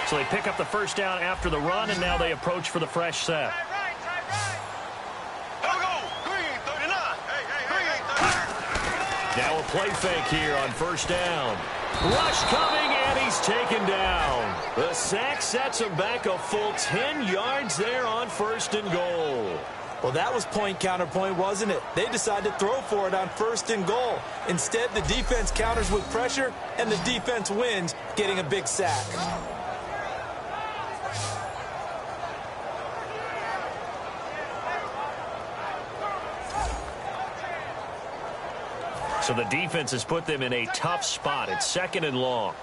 So they pick up the first down after the run, and now they approach for the fresh set. Now a play fake here on first down. Rush coming, and he's taken down. The sack sets him back a full 10 yards there on 1st and goal. Well, that was point counterpoint, wasn't it? They decided to throw for it on 1st and goal. Instead, the defense counters with pressure, and the defense wins, getting a big sack. So the defense has put them in a tough spot. It's 2nd and long.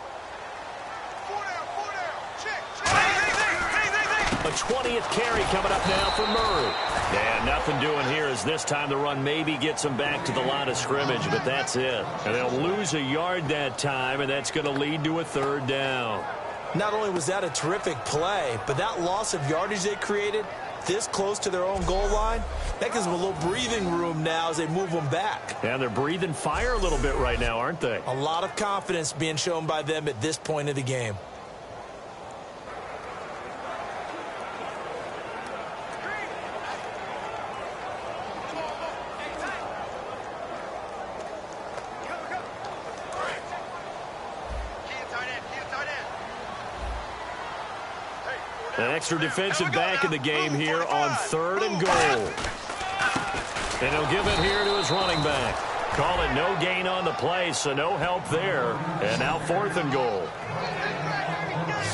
A 20th carry coming up now for Murray. And nothing doing here as this time the run maybe gets them back to the line of scrimmage, but that's it. And they'll lose a yard that time, and that's going to lead to a 3rd down. Not only was that a terrific play, but that loss of yardage they created this close to their own goal line, that gives them a little breathing room now as they move them back. And they're breathing fire a little bit right now, aren't they? A lot of confidence being shown by them at this point of the game. An extra defensive back in the game here on 3rd and goal. And he'll give it here to his running back. Call it no gain on the play, so no help there. And now 4th and goal.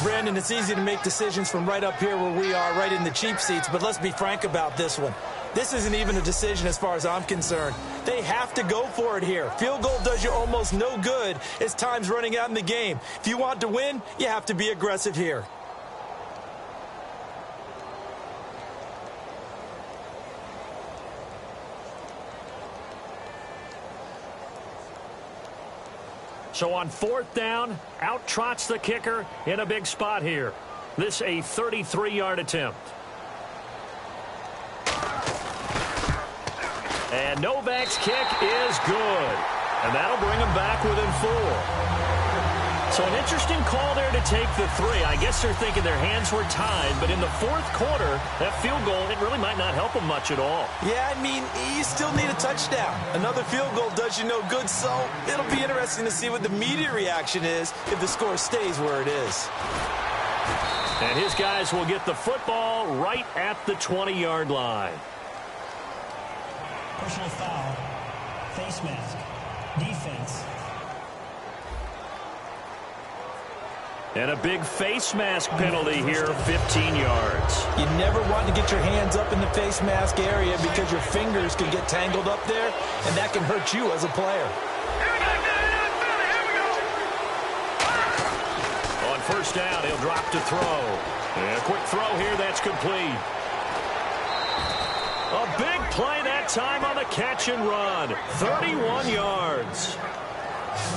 Brandon, it's easy to make decisions from right up here where we are, right in the cheap seats, but let's be frank about this one. This isn't even a decision as far as I'm concerned. They have to go for it here. Field goal does you almost no good as time's running out in the game. If you want to win, you have to be aggressive here. So on 4th down, out trots the kicker in a big spot here. This a 33-yard attempt. And Novak's kick is good. And that'll bring him back within 4. So an interesting call there to take the 3. I guess they're thinking their hands were tied, but in the 4th quarter, that field goal, it really might not help them much at all. Yeah, I mean, you still need a touchdown. Another field goal does you no good, so it'll be interesting to see what the media reaction is if the score stays where it is. And his guys will get the football right at the 20-yard line. Personal foul. Face mask. Defense. And a big face mask penalty here, 15 yards. You never want to get your hands up in the face mask area because your fingers can get tangled up there, and that can hurt you as a player. On 1st down, he'll drop to throw. And a quick throw here, that's complete. A big play that time on the catch and run. 31 yards.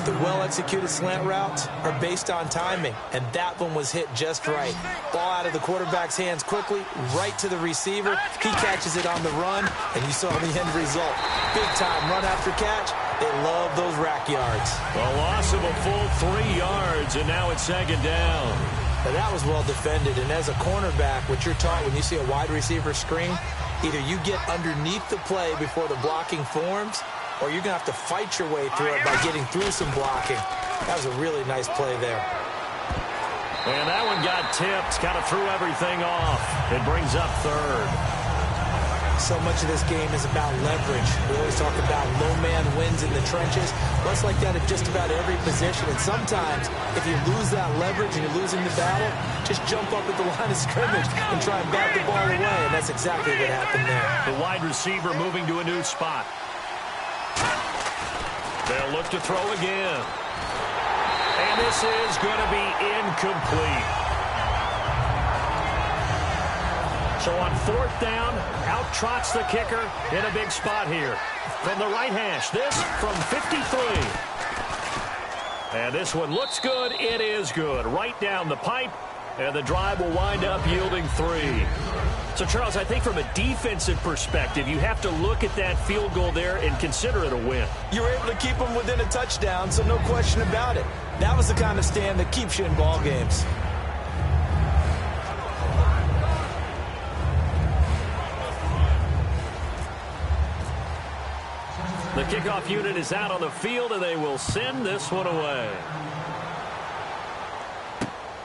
The well-executed slant routes are based on timing, and that one was hit just right. Ball out of the quarterback's hands quickly, right to the receiver. He catches it on the run, and you saw the end result. Big-time run after catch. They love those rack yards. A loss of a full 3 yards, and now it's 2nd down. Now that was well defended, and as a cornerback, what you're taught when you see a wide receiver screen, either you get underneath the play before the blocking forms, or you're going to have to fight your way through it by getting through some blocking. That was a really nice play there. And that one got tipped, kind of threw everything off. It brings up 3rd. So much of this game is about leverage. We always talk about low man wins in the trenches. Well, it's like that at just about every position. And sometimes, if you lose that leverage and you're losing the battle, just jump up at the line of scrimmage and try and bat the ball away. And that's exactly what happened there. The wide receiver moving to a new spot. They'll look to throw again. And this is going to be incomplete. So on 4th down, out trots the kicker in a big spot here. From the right hash, this from 53. And this one looks good. It is good. Right down the pipe. And the drive will wind up yielding 3. So, Charles, I think from a defensive perspective, you have to look at that field goal there and consider it a win. You were able to keep them within a touchdown, so no question about it. That was the kind of stand that keeps you in ball games. The kickoff unit is out on the field, and they will send this one away.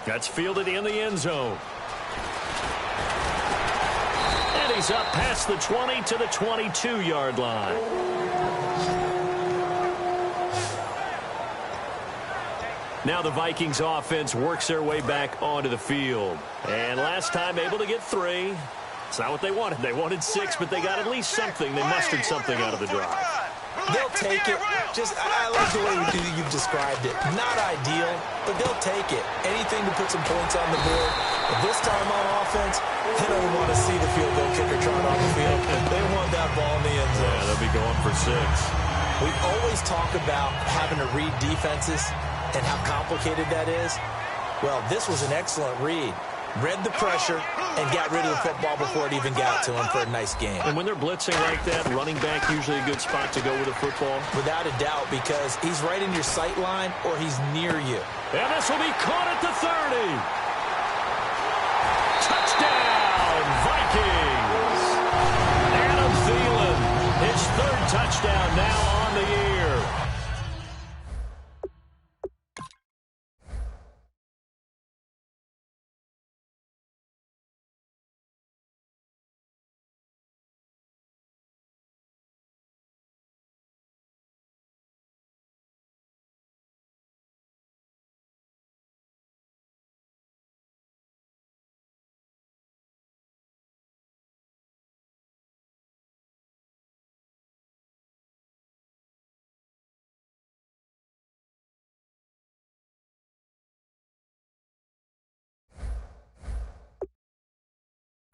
That's fielded in the end zone. And he's up past the 20 to the 22-yard line. Now the Vikings offense works their way back onto the field. And last time able to get 3. It's not what they wanted. They wanted 6, but they got at least something. They mustered something out of the drive. They'll take it. I like the way you've described it. Not ideal, but they'll take it. Anything to put some points on the board. But this time on offense, they don't want to see the field goal kicker trot on the field. They want that ball in the end zone. Yeah, they'll be going for 6. We always talk about having to read defenses and how complicated that is. Well, this was an excellent read. Read the pressure and got rid of the football before it even got to him for a nice game. And when they're blitzing like that, running back usually a good spot to go with the football? Without a doubt, because he's right in your sight line or he's near you. And this will be caught at the 30. Touchdown, Vikings. Adam Thielen, his 3rd touchdown now on the year.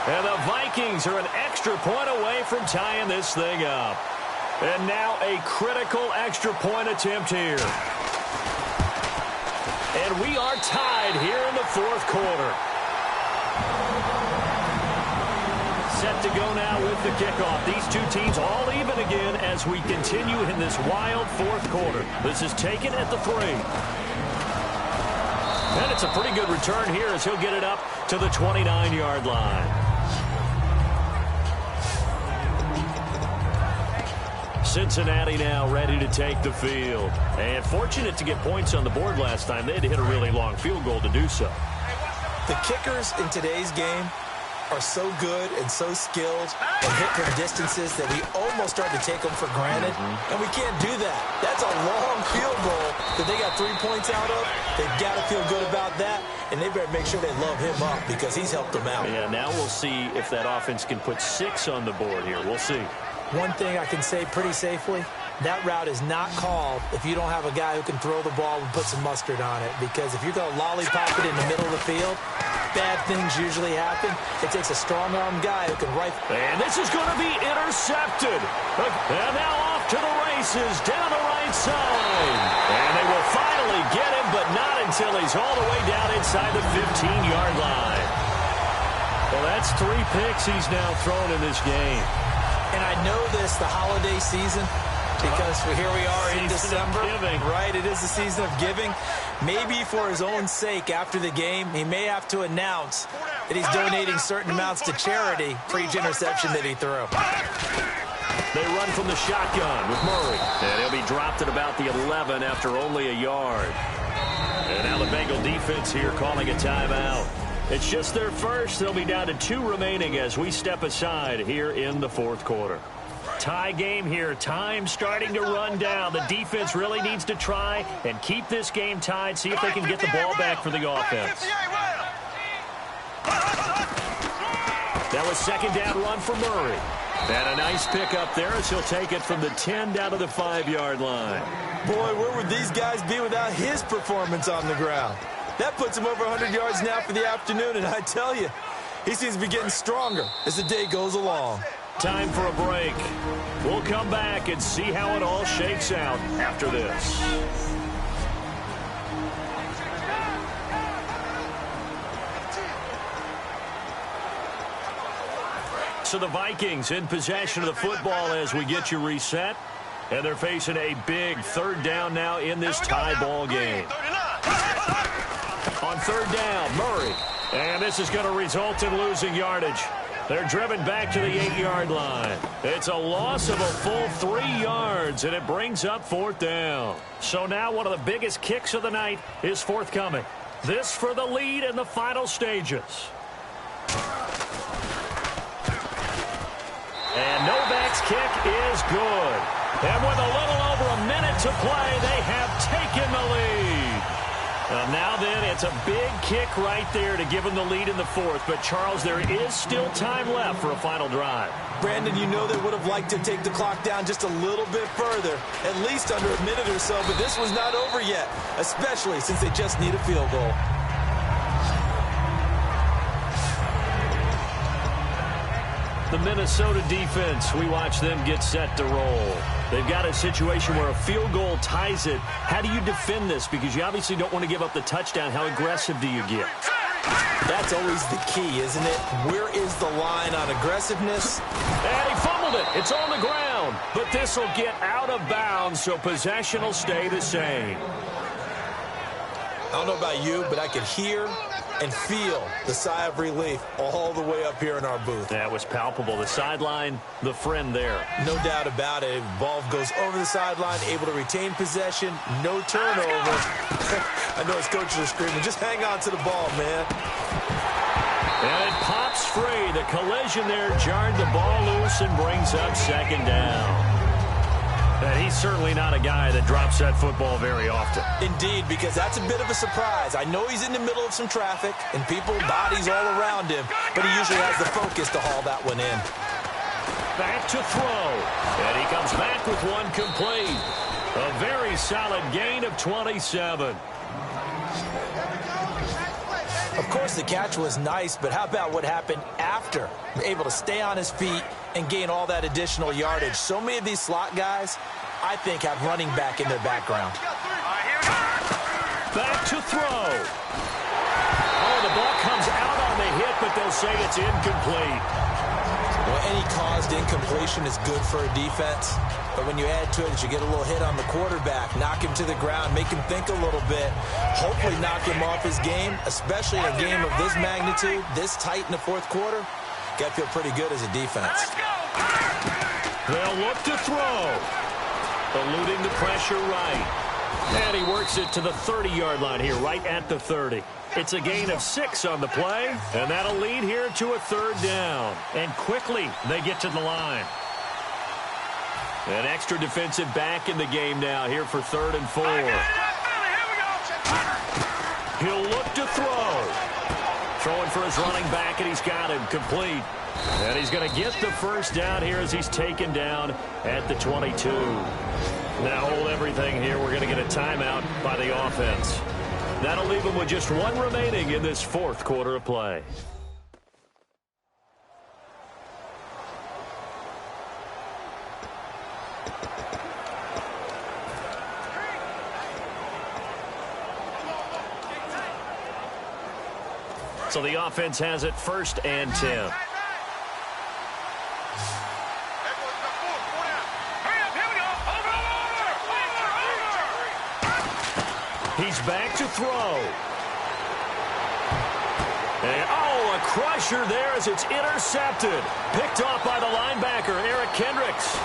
And the Vikings are an extra point away from tying this thing up. And now a critical extra point attempt here. And we are tied here in the 4th quarter. Set to go now with the kickoff. These two teams all even again as we continue in this wild 4th quarter. This is taken at the 3. And it's a pretty good return here as he'll get it up to the 29-yard line. Cincinnati now ready to take the field. And fortunate to get points on the board last time. They had to hit a really long field goal to do so. The kickers in today's game are so good and so skilled and hit from distances that we almost start to take them for granted. And we can't do that. That's a long field goal that they got 3 points out of. They've got to feel good about that, and they better make sure they love him up because he's helped them out. Yeah, now we'll see if that offense can put 6 on the board here. We'll see. One thing I can say pretty safely, that route is not called if you don't have a guy who can throw the ball and put some mustard on it. Because if you're going to lollipop it in the middle of the field, bad things usually happen. It takes a strong-armed guy who can rifle. And this is going to be intercepted. And now off to the races down the right side. And they will finally get him, but not until he's all the way down inside the 15-yard line. Well, that's 3 picks he's now thrown in this game. And I know this, the holiday season, because here we are in December, right? It is the season of giving. Maybe for his own sake, after the game, he may have to announce that he's donating certain amounts to charity for each interception that he threw. They run from the shotgun with Murray. And he'll be dropped at about the 11 after only a yard. And now the Bengal defense here calling a timeout. It's just their first. They'll be down to 2 remaining as we step aside here in the 4th quarter. Tie game here. Time starting to run down. The defense really needs to try and keep this game tied, see if they can get the ball back for the offense. That was 2nd down run for Murray. And a nice pickup there as he'll take it from the 10 down to the 5-yard line. Boy, where would these guys be without his performance on the ground? That puts him over 100 yards now for the afternoon, and I tell you, he seems to be getting stronger as the day goes along. Time for a break. We'll come back and see how it all shakes out after this. So the Vikings in possession of the football as we get you reset. And they're facing a big 3rd down now in this tie ball game. On 3rd down, Murray. And this is going to result in losing yardage. They're driven back to the 8-yard line. It's a loss of a full 3 yards, and it brings up 4th down. So now one of the biggest kicks of the night is forthcoming. This for the lead in the final stages. And Novak's kick is good. And with a little over a minute to play, they have taken the lead. Now then, it's a big kick right there to give them the lead in the fourth. But, Charles, there is still time left for a final drive. Brandon, you know they would have liked to take the clock down just a little bit further, at least under a minute or so. But this was not over yet, especially since they just need a field goal. The Minnesota defense, we watch them get set to roll. They've got a situation where a field goal ties it. How do you defend this? Because you obviously don't want to give up the touchdown. How aggressive do you get? That's always the key, isn't it? Where is the line on aggressiveness? And he fumbled it. It's on the ground. But this will get out of bounds, so possession will stay the same. I don't know about you, but I could hear and feel the sigh of relief all the way up here in our booth. That was palpable. The sideline, the friend there. No doubt about it. Ball goes over the sideline, able to retain possession, no turnover. I know his coaches are screaming, just hang on to the ball, man. And it pops free. The collision there jarred the ball loose and brings up second down. And he's certainly not a guy that drops that football very often. Indeed, because that's a bit of a surprise. I know he's in the middle of some traffic and people, bodies all around him, but he usually has the focus to haul that one in. Back to throw. And he comes back with one complete. A very solid gain of 27. Of course, the catch was nice, but how about what happened after? Able to stay on his feet and gain all that additional yardage. So many of these slot guys, I think, have running back in their background. Back to throw. Oh, the ball comes out on the hit, but they'll say it's incomplete. Well, any caused incompletion is good for a defense. But when you add to it that you get a little hit on the quarterback, knock him to the ground, make him think a little bit, hopefully knock him off his game, especially in a game of this magnitude, this tight in the fourth quarter, got to feel pretty good as a defense. They'll look to throw. Eluding the pressure right. And he works it to the 30-yard line here, right at the 30. It's a gain of 6 on the play, and that'll lead here to a third down. And quickly, they get to the line. An extra defensive back in the game now here for 3rd and 4. He'll look to throw. Throwing for his running back, and he's got him complete. And he's going to get the first down here as he's taken down at the 22. Now hold everything here. We're going to get a timeout by the offense. That'll leave him with just one remaining in this fourth quarter of play. So the offense has it 1st and 10. He's back to throw. And, oh, a crusher there as it's intercepted. Picked off by the linebacker, Eric Kendricks.